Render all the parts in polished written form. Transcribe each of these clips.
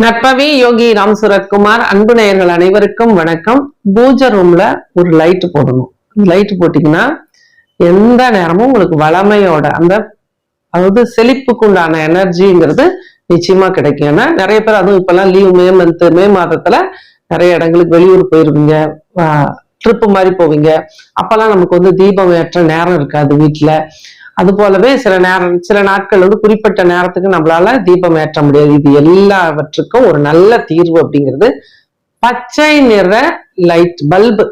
நற்பவி யோகி ராம் சுரத்குமார் அன்பு நேயர்கள் அனைவருக்கும் வணக்கம். பூஜை ரூம்ல ஒரு லைட் போடணும். லைட் போட்டீங்கன்னா எந்த நேரமும் உங்களுக்கு வளமையோட அதாவது செழிப்புக்கு உண்டான எனர்ஜிங்கிறது நிச்சயமா கிடைக்கும். ஏன்னா நிறைய பேர் அதுவும் இப்பெல்லாம் லீவ் மே மாதத்துல நிறைய இடங்களுக்கு வெளியூர் போயிருவீங்க, ட்ரிப்பு மாதிரி போவீங்க. அப்பெல்லாம் நமக்கு தீபம் ஏற்ற நேரம் இருக்காது வீட்டுல. அது போலவே சில நாட்கள் குறிப்பிட்ட நேரத்துக்கு நம்மளால தீபம் ஏற்ற முடியாது. இது எல்லாவற்றுக்கும் ஒரு நல்ல தீர்வு அப்படிங்கிறது பச்சை நிற லைட் பல்பு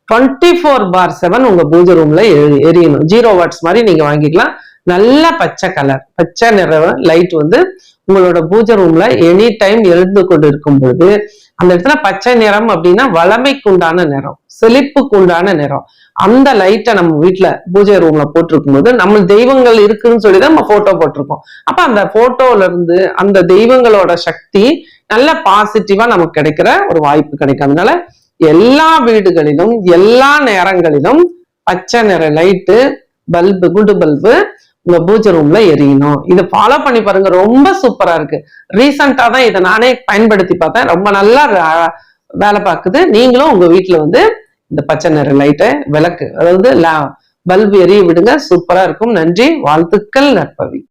24/7 உங்க பூஜை ரூம்ல எரியணும். 0 வாட்ஸ் மாதிரி நீங்க வாங்கிக்கலாம். நல்ல பச்சை கலர் பச்சை நிற லைட் உங்களோட பூஜை ரூம்ல எனி டைம் எழுந்து கொண்டு இருக்கும் பொழுது அந்த இடத்துல பச்சை நிறம் அப்படின்னா வளமைக்கு உண்டான நிறம், செழிப்புக்கு உண்டான நிறம். அந்த லைட்டை நம்ம வீட்டுல பூஜை ரூம்ல போட்டிருக்கும் போது நம்ம தெய்வங்கள் இருக்குன்னு சொல்லிதான் நம்ம போட்டோ போட்டிருக்கோம். அப்ப அந்த போட்டோல இருந்து அந்த தெய்வங்களோட சக்தி நல்ல பாசிட்டிவா நமக்கு கிடைக்கிற ஒரு வாய்ப்பு கிடைக்கும். அதனால எல்லா வீடுகளிலும் எல்லா நேரங்களிலும் பச்சை நிற லைட்டு பல்பு, குண்டு பல்பு உங்க பூஜை ரூம்ல எரியணும். இதை ஃபாலோ பண்ணி பாருங்க, ரொம்ப சூப்பரா இருக்கு. ரீசெண்டா தான் இதை நானே பயன்படுத்தி பார்த்தேன், ரொம்ப நல்லா வேலை பார்க்குது. நீங்களும் உங்க வீட்டுல இந்த பச்சை நிற லைட்டை விளக்கு, அதாவது பல்பு எரிய விடுங்க. சூப்பரா இருக்கும். நன்றி, வாழ்த்துக்கள் நற்பவி.